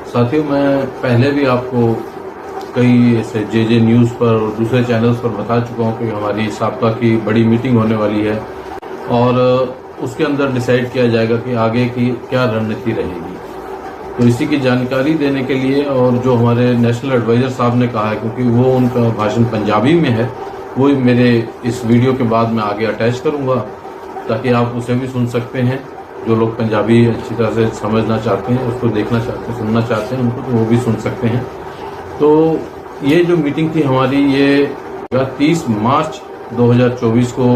साथियों, मैं पहले भी आपको कई ऐसे जे न्यूज़ पर और दूसरे चैनल्स पर बता चुका हूँ कि हमारी साबका की बड़ी मीटिंग होने वाली है और उसके अंदर डिसाइड किया जाएगा कि आगे की क्या रणनीति रहेगी। तो इसी की जानकारी देने के लिए, और जो हमारे नेशनल एडवाइज़र साहब ने कहा है, क्योंकि वो उनका भाषण पंजाबी में है, वो मेरे इस वीडियो के बाद मैं आगे अटैच करूँगा ताकि आप उसे भी सुन सकते हैं। जो लोग पंजाबी अच्छी तरह से समझना चाहते हैं, उसको देखना चाहते हैं, सुनना चाहते हैं, उनको तो वो भी सुन सकते हैं। तो ये जो मीटिंग थी हमारी, ये 30 मार्च 2024 को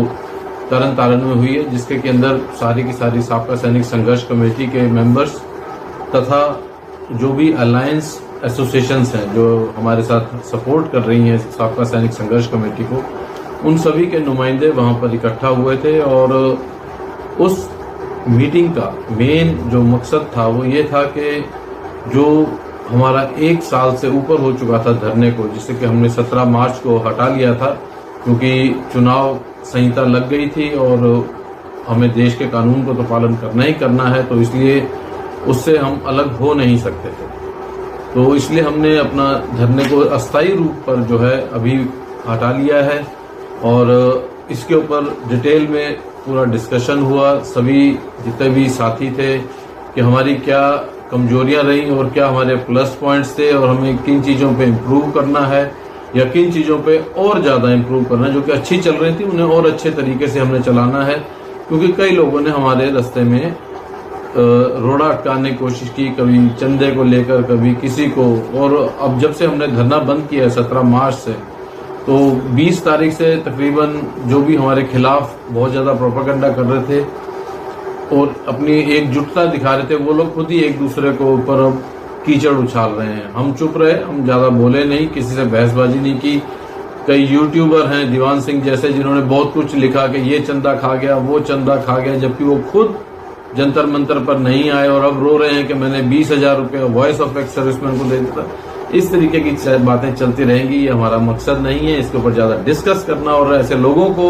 तरन तारण में हुई है, जिसके के अंदर सारी की सारी साबका सैनिक संघर्ष कमेटी के मेंबर्स तथा जो भी अलायंस एसोसिएशंस हैं जो हमारे साथ सपोर्ट कर रही हैं साबका सैनिक संघर्ष कमेटी को, उन सभी के नुमाइंदे वहां पर इकट्ठा हुए थे। और उस मीटिंग का मेन जो मकसद था वो ये था कि जो हमारा 1 साल से ऊपर हो चुका था धरने को, जिससे कि हमने 17 मार्च को हटा लिया था, क्योंकि चुनाव संहिता लग गई थी और हमें देश के कानून को तो पालन करना ही करना है, तो इसलिए उससे हम अलग हो नहीं सकते थे। तो इसलिए हमने अपना धरने को अस्थायी रूप पर जो है अभी हटा लिया है और इसके ऊपर डिटेल में पूरा डिस्कशन हुआ। सभी जितने भी साथी थे कि हमारी क्या कमजोरियां रही और क्या हमारे प्लस पॉइंट्स थे और हमें किन चीज़ों पे इम्प्रूव करना है या किन चीज़ों पे और ज़्यादा इम्प्रूव करना है। जो कि अच्छी चल रही थी उन्हें और अच्छे तरीके से हमने चलाना है, क्योंकि कई लोगों ने हमारे रास्ते में रोड़ा अटकाने की कोशिश की, कभी चंदे को लेकर, कभी किसी को। और अब जब से हमने धरना बंद किया है 17 मार्च से, तो 20 तारीख से तकरीबन जो भी हमारे खिलाफ बहुत ज़्यादा प्रोपेगेंडा कर रहे थे और अपनी एकजुटता दिखा रहे थे, वो लोग खुद ही एक दूसरे को ऊपर अब कीचड़ उछाल रहे हैं। हम चुप रहे, हम ज़्यादा बोले नहीं, किसी से बहसबाजी नहीं की। कई यूट्यूबर हैं दीवान सिंह जैसे, जिन्होंने बहुत कुछ लिखा कि ये चंदा खा गया, वो चंदा खा गया, जबकि वो खुद जंतर मंतर पर नहीं आए और अब रो रहे हैं कि मैंने 20,000 रुपये वॉइस ऑफ एक्स सर्विसमैन को दे दिया। इस तरीके की बातें चलती रहेंगी, ये हमारा मकसद नहीं है इसके ऊपर ज़्यादा डिस्कस करना और ऐसे लोगों को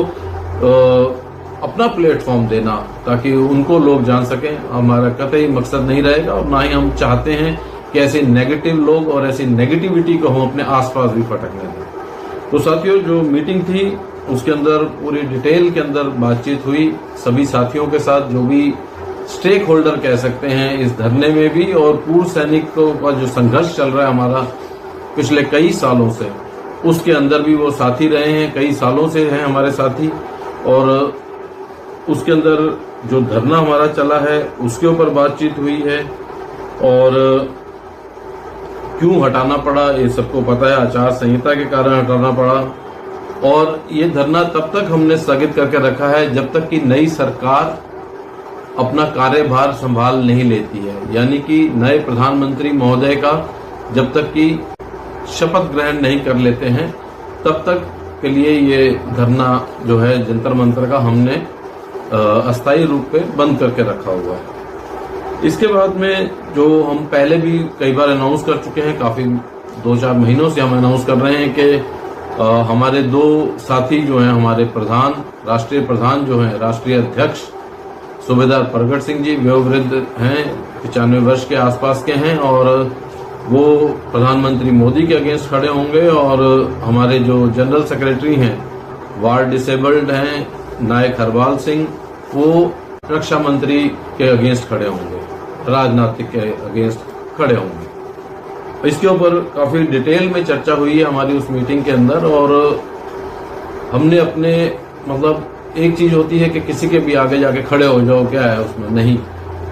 अपना प्लेटफॉर्म देना ताकि उनको लोग जान सकें। हमारा कतई मकसद नहीं रहेगा और ना ही हम चाहते हैं कि ऐसे नेगेटिव लोग और ऐसी नेगेटिविटी को हम अपने आसपास भी फटकने दें। तो साथियों, जो मीटिंग थी उसके अंदर पूरी डिटेल के अंदर बातचीत हुई सभी साथियों के साथ, जो भी स्टेक होल्डर कह सकते हैं इस धरने में भी, और पूर्व सैनिकों का जो संघर्ष चल रहा है हमारा पिछले कई सालों से, उसके अंदर भी वो साथी रहे हैं, कई सालों से हैं हमारे साथी। और उसके अंदर जो धरना हमारा चला है उसके ऊपर बातचीत हुई है और क्यों हटाना पड़ा ये सबको पता है, आचार संहिता के कारण हटाना पड़ा। और ये धरना तब तक हमने स्थगित करके रखा है जब तक कि नई सरकार अपना कार्यभार संभाल नहीं लेती है, यानी कि नए प्रधानमंत्री महोदय का जब तक कि शपथ ग्रहण नहीं कर लेते हैं तब तक के लिए ये धरना जो है जंतर मंतर का हमने अस्थायी रूप पे बंद करके रखा हुआ है। इसके बाद में जो हम पहले भी कई बार अनाउंस कर चुके हैं, काफी 2-4 महीनों से हम अनाउंस कर रहे हैं कि हमारे 2 साथी जो हैं, हमारे प्रधान, राष्ट्रीय प्रधान जो हैं, राष्ट्रीय अध्यक्ष सूबेदार प्रगट सिंह जी वयोवृद्ध हैं, 95 वर्ष के आसपास के हैं और वो प्रधानमंत्री मोदी के अगेंस्ट खड़े होंगे। और हमारे जो जनरल सेक्रेटरी हैं, वार डिसेबल्ड हैं, नायक हरपाल सिंह, वो रक्षा मंत्री के अगेंस्ट खड़े होंगे, राजनीतिक के अगेंस्ट खड़े होंगे। इसके ऊपर काफी डिटेल में चर्चा हुई है हमारी उस मीटिंग के अंदर। और हमने अपने मतलब एक चीज होती है कि किसी के भी आगे जाके खड़े हो जाओ, क्या है उसमें, नहीं,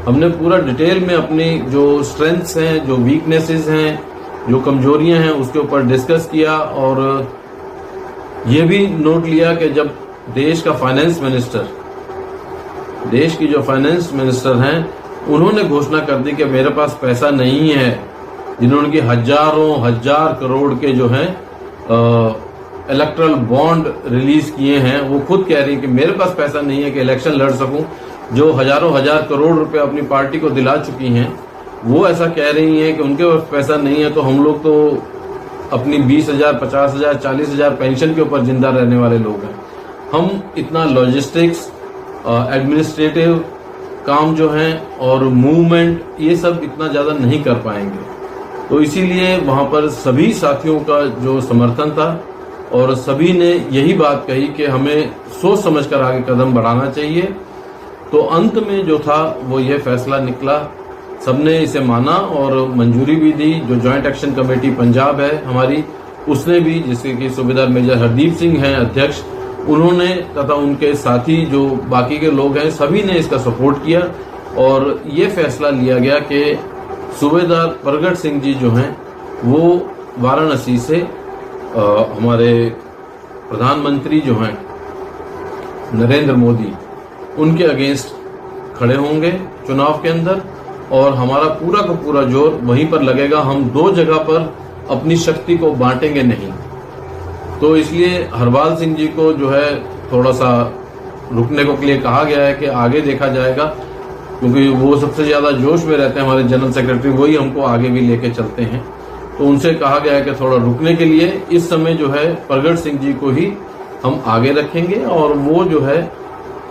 हमने पूरा डिटेल में अपनी जो स्ट्रेंथ्स हैं, जो वीकनेसेस हैं, जो कमजोरियां हैं, उसके ऊपर डिस्कस किया। और ये भी नोट लिया कि जब देश का फाइनेंस मिनिस्टर, देश की जो फाइनेंस मिनिस्टर हैं, उन्होंने घोषणा कर दी कि मेरे पास पैसा नहीं है, जिन्होंने कि हजारों हजार करोड़ के जो हैं इलेक्ट्रल बॉन्ड रिलीज किए हैं, वो खुद कह रही है कि मेरे पास पैसा नहीं है कि इलेक्शन लड़ सकूं। जो हजारों हजार करोड़ रुपए अपनी पार्टी को दिला चुकी हैं, वो ऐसा कह रही हैं कि उनके पास पैसा नहीं है। तो हम लोग तो अपनी 20,000, 50,000, 40,000 पेंशन के ऊपर जिंदा रहने वाले लोग हैं। हम इतना लॉजिस्टिक्स, एडमिनिस्ट्रेटिव काम जो हैं और मूवमेंट, ये सब इतना ज़्यादा नहीं कर पाएंगे। तो इसीलिए वहां पर सभी साथियों का जो समर्थन था और सभी ने यही बात कही कि हमें सोच समझकर आगे कदम बढ़ाना चाहिए। तो अंत में जो था वो ये फैसला निकला, सबने इसे माना और मंजूरी भी दी। जो जॉइंट एक्शन कमेटी पंजाब है हमारी, उसने भी, जिसके कि सूबेदार मेजर हरदीप सिंह हैं अध्यक्ष, उन्होंने तथा उनके साथी जो बाकी के लोग हैं सभी ने इसका सपोर्ट किया और ये फैसला लिया गया कि सूबेदार प्रगट सिंह जी जो हैं वो वाराणसी से हमारे प्रधानमंत्री जो हैं नरेंद्र मोदी, उनके अगेंस्ट खड़े होंगे चुनाव के अंदर और हमारा पूरा का पूरा जोर वहीं पर लगेगा। हम दो जगह पर अपनी शक्ति को बांटेंगे नहीं। तो इसलिए हरपाल सिंह जी को जो है थोड़ा सा रुकने को के लिए कहा गया है कि आगे देखा जाएगा, क्योंकि वो सबसे ज्यादा जोश में रहते हैं, हमारे जनरल सेक्रेटरी, वही हमको आगे भी लेके चलते हैं। तो उनसे कहा गया है कि थोड़ा रुकने के लिए इस समय जो है प्रगट सिंह जी को ही हम आगे रखेंगे और वो जो है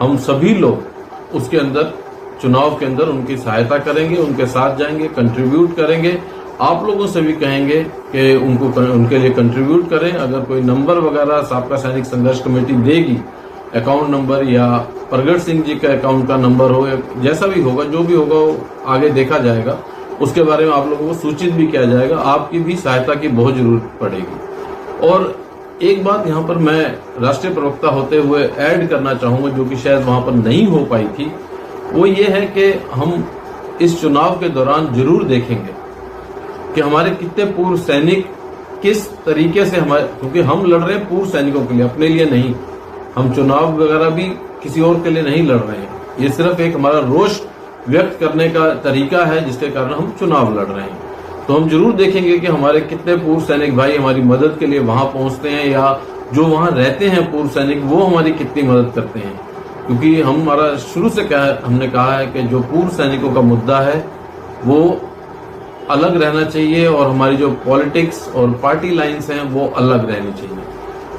हम सभी लोग उसके अंदर चुनाव के अंदर उनकी सहायता करेंगे, उनके साथ जाएंगे, कंट्रीब्यूट करेंगे। आप लोगों से भी कहेंगे कि उनके लिए कंट्रीब्यूट करें। अगर कोई नंबर वगैरह साबका सैनिक संघर्ष कमेटी देगी, अकाउंट नंबर या प्रगट सिंह जी का अकाउंट का नंबर हो, जैसा भी होगा, जो भी होगा वो आगे देखा जाएगा, उसके बारे में आप लोगों को सूचित भी किया जाएगा। आपकी भी सहायता की बहुत जरूरत पड़ेगी। और एक बात यहाँ पर मैं राष्ट्रीय प्रवक्ता होते हुए ऐड करना चाहूंगा, जो कि शायद वहां पर नहीं हो पाई थी, वो ये है कि हम इस चुनाव के दौरान जरूर देखेंगे कि हमारे कितने पूर्व सैनिक किस तरीके से हमारे, क्योंकि हम लड़ रहे हैं पूर्व सैनिकों के लिए, अपने लिए नहीं। हम चुनाव वगैरह भी किसी और के लिए नहीं लड़ रहे हैं। ये सिर्फ एक हमारा रोष व्यक्त करने का तरीका है जिसके कारण हम चुनाव लड़ रहे हैं। तो हम जरूर देखेंगे कि हमारे कितने पूर्व सैनिक भाई हमारी मदद के लिए वहां पहुंचते हैं, या जो वहां रहते हैं पूर्व सैनिक वो हमारी कितनी मदद करते हैं। क्योंकि हमारा शुरू से हमने कहा है कि जो पूर्व सैनिकों का मुद्दा है वो अलग रहना चाहिए और हमारी जो पॉलिटिक्स और पार्टी लाइन्स हैं वो अलग रहनी चाहिए।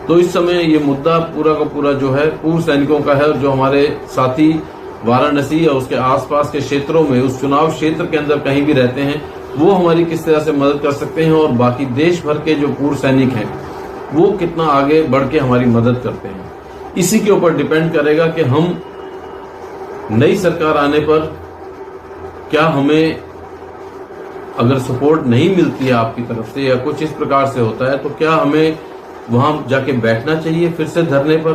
तो इस समय ये मुद्दा पूरा का पूरा जो है पूर्व सैनिकों का है, और जो हमारे साथी वाराणसी या उसके आसपास के क्षेत्रों में, उस चुनाव क्षेत्र के अंदर कहीं भी रहते हैं, वो हमारी किस तरह से मदद कर सकते हैं, और बाकी देश भर के जो पूर्व सैनिक हैं वो कितना आगे बढ़ के हमारी मदद करते हैं। इसी के ऊपर डिपेंड करेगा कि हम नई सरकार आने पर क्या हमें अगर सपोर्ट नहीं मिलती है आपकी तरफ से या कुछ इस प्रकार से होता है, तो क्या हमें वहां जाके बैठना चाहिए फिर से धरने पर?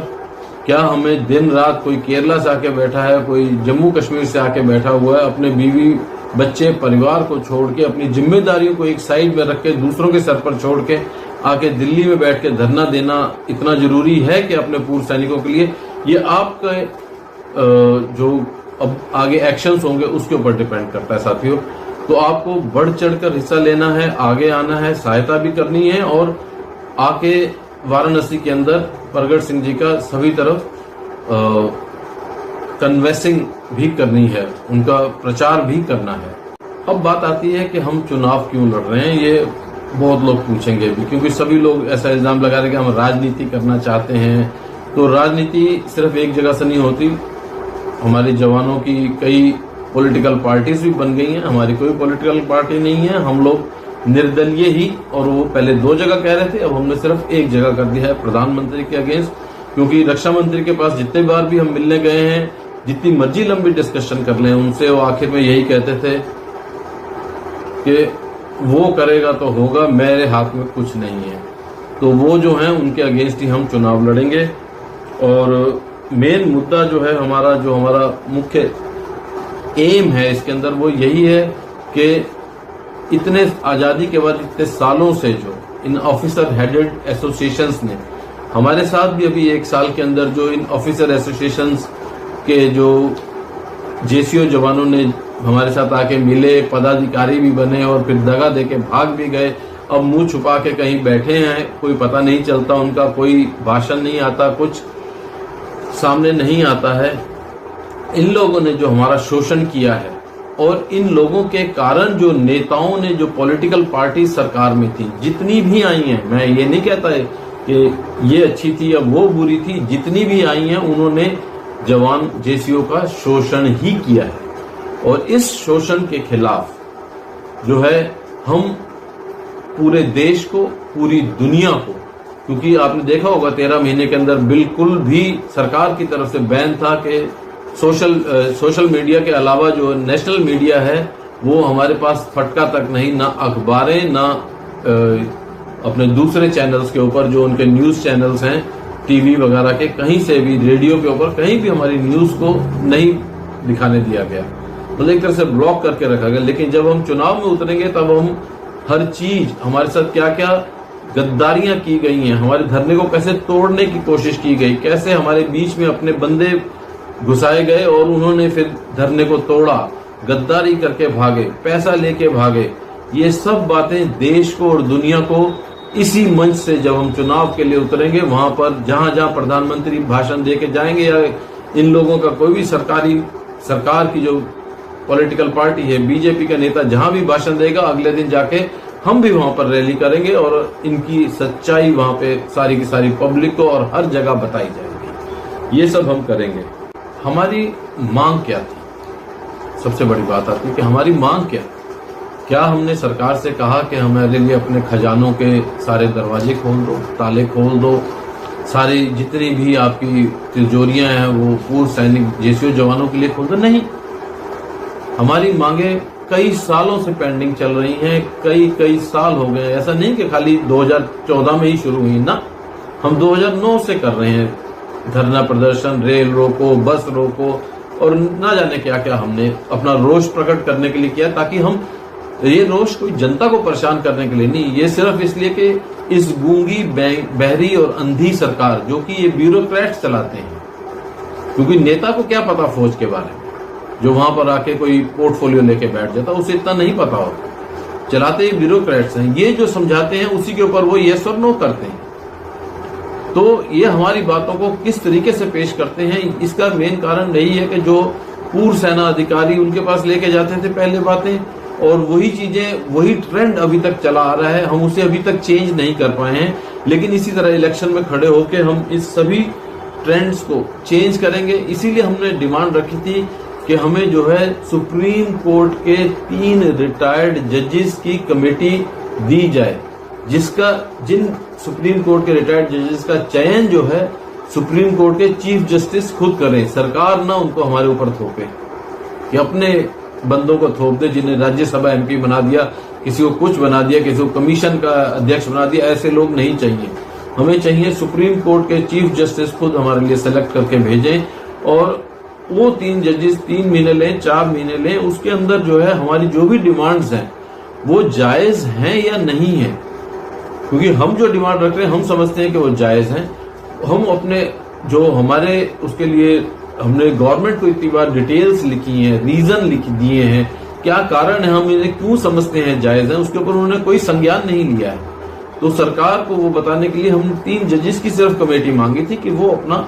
क्या हमें दिन रात, कोई केरला से आके बैठा है, कोई जम्मू कश्मीर से आके बैठा हुआ है, अपने बीवी बच्चे परिवार को छोड़ के, अपनी जिम्मेदारियों को एक साइड में रख के, दूसरों के सर पर छोड़ के आके दिल्ली में बैठ के धरना देना इतना जरूरी है कि अपने पूर्व सैनिकों के लिए? ये आपके जो अब आगे एक्शंस होंगे उसके ऊपर डिपेंड करता है साथियों। तो आपको बढ़ चढ़कर हिस्सा लेना है, आगे आना है, सहायता भी करनी है, और आके वाराणसी के अंदर प्रगट सिंह जी का सभी तरफ कन्वेंसिंग भी करनी है, उनका प्रचार भी करना है। अब बात आती है कि हम चुनाव क्यों लड़ रहे हैं, ये बहुत लोग पूछेंगे भी, क्योंकि सभी लोग ऐसा इल्जाम लगा रहे हैं कि हम राजनीति करना चाहते हैं। तो राजनीति सिर्फ एक जगह से नहीं होती। हमारे जवानों की कई पॉलिटिकल पार्टीज भी बन गई हैं, हमारी कोई पॉलिटिकल पार्टी नहीं है, हम लोग निर्दलीय ही, और वो पहले 2 जगह कह रहे थे, अब हमने सिर्फ 1 जगह कर दिया है प्रधानमंत्री के अगेंस्ट। क्योंकि रक्षा मंत्री के पास जितने बार भी हम मिलने गए हैं, जितनी मर्जी लंबी डिस्कशन कर लें उनसे, वो आखिर में यही कहते थे कि वो करेगा तो होगा, मेरे हाथ में कुछ नहीं है। तो वो जो है उनके अगेंस्ट ही हम चुनाव लड़ेंगे। और मेन मुद्दा जो है हमारा मुख्य एम है इसके अंदर, वो यही है कि इतने आजादी के बाद इतने सालों से जो इन ऑफिसर हेडेड एसोसिएशंस ने, हमारे साथ भी अभी 1 साल के अंदर जो इन ऑफिसर एसोसिएशंस के जो जेसीओ जवानों ने हमारे साथ आके मिले, पदाधिकारी भी बने और फिर दगा देके भाग भी गए, अब मुंह छुपा के कहीं बैठे हैं, कोई पता नहीं चलता उनका, कोई भाषण नहीं आता, कुछ सामने नहीं आता है। इन लोगों ने जो हमारा शोषण किया है, और इन लोगों के कारण जो नेताओं ने, जो पॉलिटिकल पार्टी सरकार में थी, जितनी भी आई हैं, मैं ये नहीं कहता है कि ये अच्छी थी या वो बुरी थी, जितनी भी आई हैं उन्होंने जवान जेसीओ का शोषण ही किया है। और इस शोषण के खिलाफ जो है हम पूरे देश को, पूरी दुनिया को, क्योंकि आपने देखा होगा 13 महीने के अंदर बिल्कुल भी सरकार की तरफ से बैन था कि सोशल मीडिया के अलावा जो नेशनल मीडिया है वो हमारे पास फटका तक नहीं, ना अखबारें, ना अपने दूसरे चैनल्स के ऊपर जो उनके न्यूज चैनल्स हैं टीवी वगैरह के, कहीं से भी रेडियो के ऊपर कहीं भी हमारी न्यूज को नहीं दिखाने दिया गया, मतलब एक तरह से ब्लॉक करके रखा गया। लेकिन जब हम चुनाव में उतरेंगे तब हम हर चीज, हमारे साथ क्या क्या गद्दारियां की गई हैं, हमारे धरने को कैसे तोड़ने की कोशिश की गई, कैसे हमारे बीच में अपने बंदे घुसाए गए और उन्होंने फिर धरने को तोड़ा, गद्दारी करके भागे, पैसा लेके भागे, ये सब बातें देश को और दुनिया को इसी मंच से जब हम चुनाव के लिए उतरेंगे, वहां पर जहां जहां प्रधानमंत्री भाषण देके जाएंगे या इन लोगों का कोई भी सरकार की जो पॉलिटिकल पार्टी है, बीजेपी का नेता जहां भी भाषण देगा, अगले दिन जाके हम भी वहां पर रैली करेंगे और इनकी सच्चाई वहां पे सारी की सारी पब्लिक को और हर जगह बताई जाएगी। ये सब हम करेंगे। हमारी मांग क्या थी? सबसे बड़ी बात आती है कि हमारी मांग क्या हमने सरकार से कहा कि हमारे लिए अपने खजानों के सारे दरवाजे खोल दो, ताले खोल दो, सारी जितनी भी आपकी तिजोरियां हैं वो पूर्व सैनिक जेसीओ जवानों के लिए खोल दो? नहीं। हमारी मांगे कई सालों से पेंडिंग चल रही हैं, कई साल हो गए। ऐसा नहीं कि खाली 2014 में ही शुरू हुई ना, हम 2009 से कर रहे हैं धरना प्रदर्शन, रेल रोको, बस रोको और ना जाने क्या क्या हमने अपना रोष प्रकट करने के लिए किया, ताकि हम ये रोष कोई जनता को परेशान करने के लिए नहीं, ये सिर्फ इसलिए कि इस गूंगी, बहरी और अंधी सरकार जो कि ये ब्यूरोक्रेट्स चलाते हैं, क्योंकि नेता को क्या पता फौज के बारे में, जो वहां पर आके कोई पोर्टफोलियो लेके बैठ जाता उसे इतना नहीं पता होता, चलाते ही ब्यूरोक्रेट्स हैं। ये जो समझाते हैं उसी के ऊपर वो यस और नो करते हैं। तो ये हमारी बातों को किस तरीके से पेश करते हैं, इसका मेन कारण यही है कि जो पूर्व सेना अधिकारी उनके पास लेके जाते थे पहले बातें, और वही चीजें, वही ट्रेंड अभी तक चला आ रहा है, हम उसे अभी तक चेंज नहीं कर पाए हैं। लेकिन इसी तरह इलेक्शन में खड़े होकर हम इस सभी ट्रेंड्स को चेंज करेंगे। इसीलिए हमने डिमांड रखी थी कि हमें जो है सुप्रीम कोर्ट के 3 रिटायर्ड जजेस की कमेटी दी जाए, जिन सुप्रीम कोर्ट के रिटायर्ड जजेस का चयन जो है सुप्रीम कोर्ट के चीफ जस्टिस खुद करें, सरकार ना उनको हमारे ऊपर थोपे कि अपने बंदों को थोप दे, जिन्हें राज्यसभा एमपी बना दिया, किसी को कुछ बना दिया, किसी को कमीशन का अध्यक्ष बना दिया। ऐसे लोग नहीं चाहिए। हमें चाहिए सुप्रीम कोर्ट के चीफ जस्टिस खुद हमारे लिए सेलेक्ट करके भेजें, और वो 3 जजेस 3 महीने लें, 4 महीने लें, उसके अंदर जो है हमारी जो भी डिमांड्स हैं वो जायज हैं या नहीं है, क्योंकि हम जो डिमांड रख रहे हैं हम समझते हैं कि वो जायज हैं। हम अपने जो हमारे उसके लिए हमने गवर्नमेंट को इतनी बार डिटेल्स लिखी हैं, रीजन लिख दिए हैं, क्या कारण है, हम इन्हें क्यों समझते हैं जायज है, उसके ऊपर उन्होंने कोई संज्ञान नहीं लिया है। तो सरकार को वो बताने के लिए हमने 3 जजेस की सिर्फ कमेटी मांगी थी कि वो अपना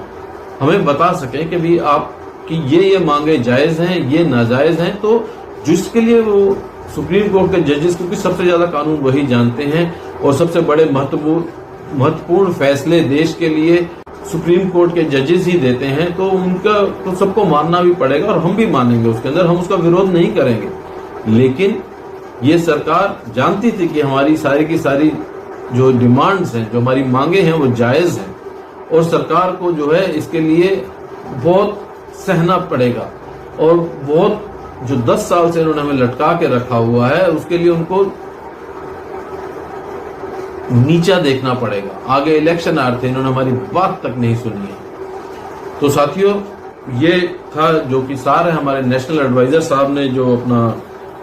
हमें बता सकें कि भाई आप कि ये मांगे जायज हैं, ये नाजायज हैं। तो जिसके लिए वो सुप्रीम कोर्ट के जजेस, क्योंकि सबसे ज्यादा कानून वही जानते हैं और सबसे बड़े महत्वपूर्ण फैसले देश के लिए सुप्रीम कोर्ट के जजेस ही देते हैं, तो उनका तो सबको मानना भी पड़ेगा और हम भी मानेंगे, उसके अंदर हम उसका विरोध नहीं करेंगे। लेकिन ये सरकार जानती थी कि हमारी सारी की सारी जो डिमांड्स हैं, जो हमारी मांगे हैं वो जायज हैं, और सरकार को जो है इसके लिए बहुत सहना पड़ेगा, और बहुत जो 10 साल से इन्होंने हमें लटका के रखा हुआ है उसके लिए उनको नीचा देखना पड़ेगा। आगे इलेक्शन आ रहे थे, इन्होंने हमारी बात तक नहीं सुनी है। तो साथियों, ये था जो कि सार है हमारे नेशनल एडवाइजर साहब ने जो अपना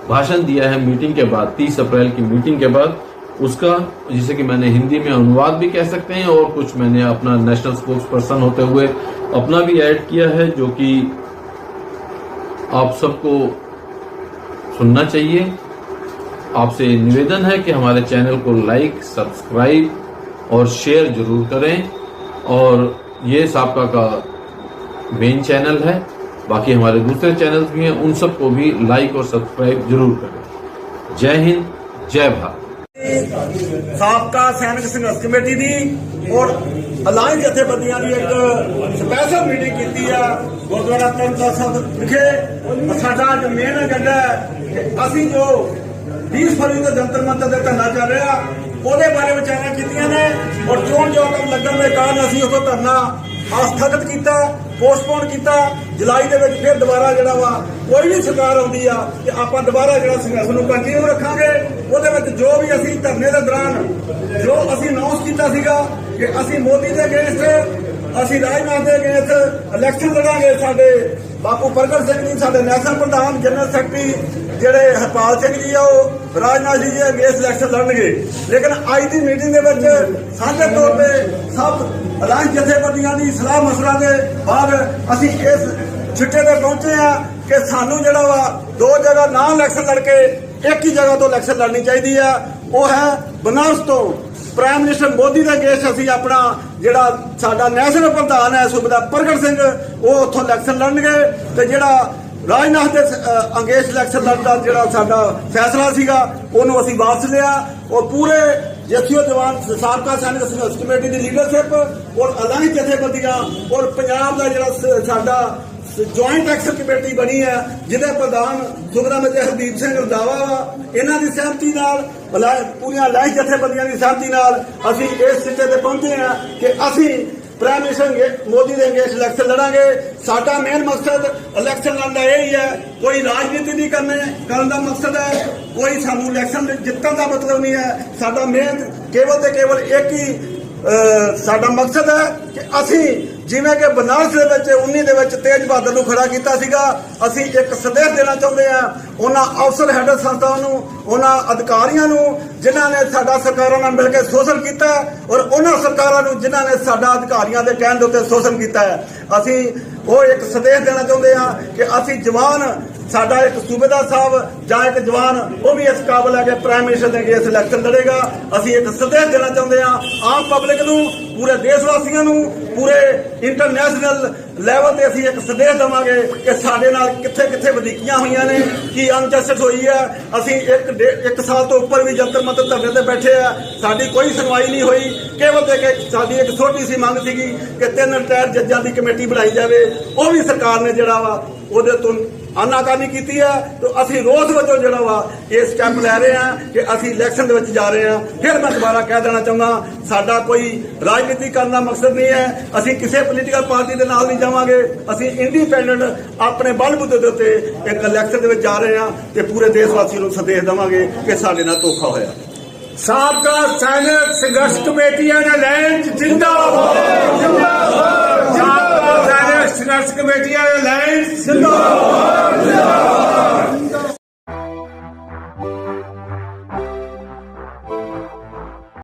भाषण दिया है मीटिंग के बाद, 30 अप्रैल की मीटिंग के बाद, उसका जिसे कि मैंने हिंदी में अनुवाद भी कह सकते हैं, और कुछ मैंने अपना नेशनल स्पोक्स पर्सन होते हुए अपना भी ऐड किया है, जो कि आप सबको सुनना चाहिए। आपसे निवेदन है कि हमारे चैनल को लाइक, सब्सक्राइब और शेयर जरूर करें, और ये साबका का मेन चैनल है, बाकी हमारे दूसरे चैनल्स भी हैं, उन सबको भी लाइक और सब्सक्राइब जरूर करें। जय हिंद, जय भारत। साबका सैनिक संघर्ष कमेटी दी और अलायंस जथेबंदियां की एक स्पैशल मीटिंग की है गुरुद्वारा तरनताਰਨ ਸਾਹਿਬ विखे। साडा जो मेन एजेंडा है, असीं जो 20 फरवरी को जंतर मंतर का धरना चल रहा ਉਹਦੇ ਬਾਰੇ ਵਿਚਾਰਾਂ ਕੀਤੀਆਂ ਨੇ ਔਰ ਚੋਣ ਜਾਬਤਾ ਲੱਗਣ ਦੇ ਕਾਰਨ ਅਸੀਂ ਉਹ ਧਰਨਾ ਅਸਥਗਿਤ ਕੀਤਾ, ਪੋਸਟਪੋਨ ਕੀਤਾ। ਜੁਲਾਈ ਦੇ ਵਿੱਚ ਫਿਰ ਦੁਬਾਰਾ ਜਿਹੜਾ ਵਾ ਕੋਈ ਵੀ ਸਰਕਾਰ ਆਉਂਦੀ ਆ ਕਿ ਆਪਾਂ ਦੁਬਾਰਾ ਜਿਹੜਾ ਸੰਘਰਸ਼ ਨੂੰ ਕੰਟੀਨਿਊ ਰੱਖਾਂਗੇ। ਉਹਦੇ ਵਿੱਚ ਜੋ ਵੀ ਅਸੀਂ ਧਰਨੇ ਦੇ ਦੌਰਾਨ ਜੋ ਅਸੀਂ ਅਨਾਉਂਸ ਕੀਤਾ ਸੀਗਾ ਕਿ ਅਸੀਂ ਮੋਦੀ ਦੇ ਅਗੇਂਸਟ, ਅਸੀਂ ਰਾਜਨਾਥ ਦੇ ਅਗੇਂਸਟ ਇਲੈਕਸ਼ਨ ਲੜਾਂਗੇ। ਸਾਡੇ ਬਾਪੂ ਪ੍ਰਗਟ ਸਿੰਘ ਜੀ, ਸਾਡੇ ਨੈਸ਼ਨਲ ਪ੍ਰਧਾਨ ਜਨਰਲ ਸੈਕਟਰੀ ਜਿਹੜੇ ਹਰਪਾਲ ਸਿੰਘ ਜੀ ਆ, ਉਹ ਰਾਜਨਾਥ ਜੀ ਦੇ ਅਗੇਂਸਟ ਇਲੈਕਸ਼ਨ ਲੜਨਗੇ। ਲੇਕਿਨ ਅੱਜ ਦੀ ਮੀਟਿੰਗ ਦੇ ਵਿੱਚ ਸਾਂਝੇ ਤੌਰ ਤੇ ਸਭ ਅਲਾਇੰਸ ਜਥੇਬੰਦੀਆਂ ਦੀ ਸਲਾਹ ਮਸ਼ਵਰਾ ਦੇ ਬਾਅਦ ਅਸੀਂ ਇਸ ਛਿੱਟੇ ਤੇ ਪਹੁੰਚੇ ਆ ਕਿ ਸਾਨੂੰ ਜਿਹੜਾ ਵਾ ਦੋ ਜਗ੍ਹਾ ਨਾ ਇਲੈਕਸ਼ਨ ਲੜ ਕੇ ਇੱਕ ਹੀ ਜਗ੍ਹਾ ਤੋਂ ਇਲੈਕਸ਼ਨ ਲੜਨੀ ਚਾਹੀਦੀ ਆ। ਉਹ ਹੈ ਬਨਾਰਸ ਤੋਂ ਪ੍ਰਾਈਮ ਮਿਨਿਸਟਰ ਮੋਦੀ ਦੇ ਅਗੇਂਸਟ ਅਸੀਂ ਆਪਣਾ ਜਿਹੜਾ ਸਾਡਾ ਨੈਸ਼ਨਲ ਪ੍ਰਧਾਨ ਹੈ ਸੂਬੇਦਾਰ ਪ੍ਰਗਟ ਸਿੰਘ, ਉਹ ਉੱਥੋਂ ਇਲੈਕਸ਼ਨ ਲੜਨਗੇ। ਤੇ ਜਿਹੜਾ ਰਾਜਨਾਥ ਦੇ ਅਗੇਂਸਟ ਇਲੈਕਸ਼ਨ ਲੜਨ ਦਾ ਜਿਹੜਾ ਸਾਡਾ ਫੈਸਲਾ ਸੀਗਾ ਉਹਨੂੰ ਅਸੀਂ ਵਾਪਸ ਲਿਆ। ਔਰ ਪੂਰੇ ਜਥੇਬੰਦੀਆਂ ਜਵਾਨ ਸਾਬਕਾ ਸੈਨਿਕ ਸੰਘਰਸ਼ ਕਮੇਟੀ ਦੀ ਲੀਡਰਸ਼ਿਪ ਔਰ ਅਲਾਇੰਸ ਜਥੇਬੰਦੀਆਂ ਔਰ ਪੰਜਾਬ ਦਾ ਜਿਹੜਾ ਸਾਡਾ ਜੁਆਇੰਟ ਐਕਸ਼ਨ ਕਮੇਟੀ ਬਣੀ ਹੈ ਜਿਹਦੇ ਪ੍ਰਧਾਨ ਸੁਖਰਾਮ ਤੇ ਹਰਦੀਪ ਸਿੰਘ ਰੰਧਾਵਾ ਵਾ, ਇਹਨਾਂ ਦੀ ਸਹਿਮਤੀ ਨਾਲ ਪੂਰੀਆਂ ਅਲਾਇੰਸ ਜਥੇਬੰਦੀਆਂ ਦੀ ਸਹਿਮਤੀ ਨਾਲ ਅਸੀਂ ਇਸ ਸਿੱਟੇ ਤੇ ਪਹੁੰਚੇ ਹਾਂ ਕਿ ਅਸੀਂ ਪ੍ਰਾਈਮ ਮਿਨਿਸਟਰ ਮੋਦੀ ਦੇ ਅਗੇਂਸਟ ਇਲੈਕਸ਼ਨ ਲੜਾਂਗੇ। ਸਾਡਾ ਮੇਨ ਮਕਸਦ ਇਲੈਕਸ਼ਨ ਲੜਨ ਦਾ ਇਹ ਹੀ ਹੈ, ਕੋਈ ਰਾਜਨੀਤੀ ਨਹੀਂ ਕਰਨ ਦਾ ਮਕਸਦ ਹੈ, ਕੋਈ ਸਾਨੂੰ ਇਲੈਕਸ਼ਨ ਜਿੱਤਣ ਦਾ ਮਤਲਬ ਨਹੀਂ ਹੈ। ਸਾਡਾ ਮੇਨ ਕੇਵਲ ਤੇ ਕੇਵਲ ਇੱਕ ਹੀ ਸਾਡਾ ਮਕਸਦ ਹੈ ਕਿ ਅਸੀਂ ਜਿਵੇਂ ਕਿ ਬਨਾਰਸ ਦੇ ਵਿੱਚ 19 ਦੇ ਵਿੱਚ ਤੇਜ ਬਹਾਦਰ ਨੂੰ ਖੜਾ ਕੀਤਾ ਸੀਗਾ, ਅਸੀਂ ਇੱਕ ਸੰਦੇਸ਼ ਦੇਣਾ ਚਾਹੁੰਦੇ ਹਾਂ ਉਹਨਾਂ ਅਫਸਰ ਹੈਡ ਸੰਸਥਾਵਾਂ ਨੂੰ, ਉਹਨਾਂ ਅਧਿਕਾਰੀਆਂ ਨੂੰ ਜਿਨ੍ਹਾਂ ਨੇ ਸਾਡਾ ਸਰਕਾਰਾਂ ਨਾਲ ਮਿਲ ਕੇ ਸ਼ੋਸ਼ਣ ਕੀਤਾ ਔਰ ਉਹਨਾਂ ਸਰਕਾਰਾਂ ਨੂੰ ਜਿਨ੍ਹਾਂ ਨੇ ਸਾਡਾ ਅਧਿਕਾਰੀਆਂ ਦੇ ਕਹਿਣ ਦੇ ਉੱਤੇ ਸ਼ੋਸ਼ਣ ਕੀਤਾ ਹੈ। ਅਸੀਂ ਉਹ ਇੱਕ ਸੰਦੇਸ਼ ਦੇਣਾ ਚਾਹੁੰਦੇ ਹਾਂ ਕਿ ਅਸੀਂ ਜਵਾਨ, ਸਾਡਾ ਇੱਕ ਸੂਬੇਦਾਰ ਸਾਹਿਬ ਜਾਂ ਇੱਕ ਜਵਾਨ ਉਹ ਵੀ ਇਸ ਕਾਬਲ ਹੈ ਕਿ ਪ੍ਰਾਈਮ ਮਿਨਿਸਟਰ ਦੇ ਅਗੇਂਸਟ ਇਲੈਕਸ਼ਨ ਲੜੇਗਾ। ਅਸੀਂ ਇੱਕ ਸੰਦੇਸ਼ ਦੇਣਾ ਚਾਹੁੰਦੇ ਹਾਂ ਆਮ ਪਬਲਿਕ ਨੂੰ, ਪੂਰੇ ਦੇਸ਼ ਵਾਸੀਆਂ ਨੂੰ, ਪੂਰੇ ਇੰਟਰਨੈਸ਼ਨਲ ਲੈਵਲ ਤੇ ਅਸੀਂ ਇੱਕ ਸੰਦੇਸ਼ ਦੇਵਾਂਗੇ ਕਿ ਸਾਡੇ ਨਾਲ ਕਿੱਥੇ ਕਿੱਥੇ ਵਧੀਕੀਆਂ ਹੋਈਆਂ ਨੇ, ਕੀ ਅਨਜਸਟਿਸ ਹੋਈ ਹੈ। ਅਸੀਂ ਇੱਕ ਸਾਲ ਤੋਂ ਉੱਪਰ ਵੀ ਜੰਤਰ ਮੰਤਰ ਧਰਨੇ ਤੇ ਬੈਠੇ ਆ, ਸਾਡੀ ਕੋਈ ਸੁਣਵਾਈ ਨਹੀਂ ਹੋਈ। ਕੇਵਲ ਤੇ ਕਿ ਸਾਡੀ ਇੱਕ ਛੋਟੀ ਸੀ ਮੰਗ ਸੀਗੀ ਕਿ 3 ਰਿਟਾਇਰ ਜੱਜਾਂ ਦੀ ਕਮੇਟੀ ਬਣਾਈ ਜਾਵੇ, ਉਹ ਵੀ ਸਰਕਾਰ ਨੇ ਜਿਹੜਾ ਵਾ ਉਹਦੇ ਤੋਂ ਆਨਾਕਾਨੀ ਕੀਤੀ ਹੈ। ਤੇ ਅਸੀਂ ਰੋਸ ਵਜੋਂ ਜਿਹੜਾ ਵਾ ਇਹ ਸਟੈਪ ਲੈ ਰਹੇ ਹਾਂ ਕਿ ਅਸੀਂ ਇਲੈਕਸ਼ਨ ਦੇ ਵਿੱਚ ਜਾ ਰਹੇ ਹਾਂ। ਫਿਰ ਮੈਂ ਦੁਬਾਰਾ ਕਹਿ ਦੇਣਾ ਚਾਹੁੰਦਾ, ਸਾਡਾ ਕੋਈ ਰਾਜਨੀਤੀ ਕਰਨ ਦਾ ਮਕਸਦ ਨਹੀਂ ਹੈ, ਅਸੀਂ ਕਿਸੇ ਪੋਲੀਟੀਕਲ ਪਾਰਟੀ ਦੇ ਨਾਲ ਨਹੀਂ ਜਾਵਾਂਗੇ। ਅਸੀਂ ਇੰਡੀਪੈਂਡੈਂਟ ਆਪਣੇ ਬਲਬੂਤੇ ਦੇ ਉੱਤੇ ਇੱਕ ਇਲੈਕਸ਼ਨ ਦੇ ਵਿੱਚ ਜਾ ਰਹੇ ਹਾਂ ਤੇ ਪੂਰੇ ਦੇਸ਼ ਵਾਸੀਆਂ ਨੂੰ ਸੰਦੇਸ਼ ਦੇਵਾਂਗੇ ਕਿ ਸਾਡੇ ਨਾਲ ਧੋਖਾ ਹੋਇਆ। ਸਾਬਕਾ ਸੈਨਿਕ ਸੰਘਰਸ਼ ਕਮੇਟੀਆਂ ਦਾ ਲਾਇੰਸ ਜਿੰਦਾਬਾਦ, ਸਾਬਕਾ ਸੈਨਿਕ ਸੰਘਰਸ਼ ਕਮੇਟੀਆਂ ਦਾ ਲਾਇੰਸ ਜਿੰਦਾਬਾਦ।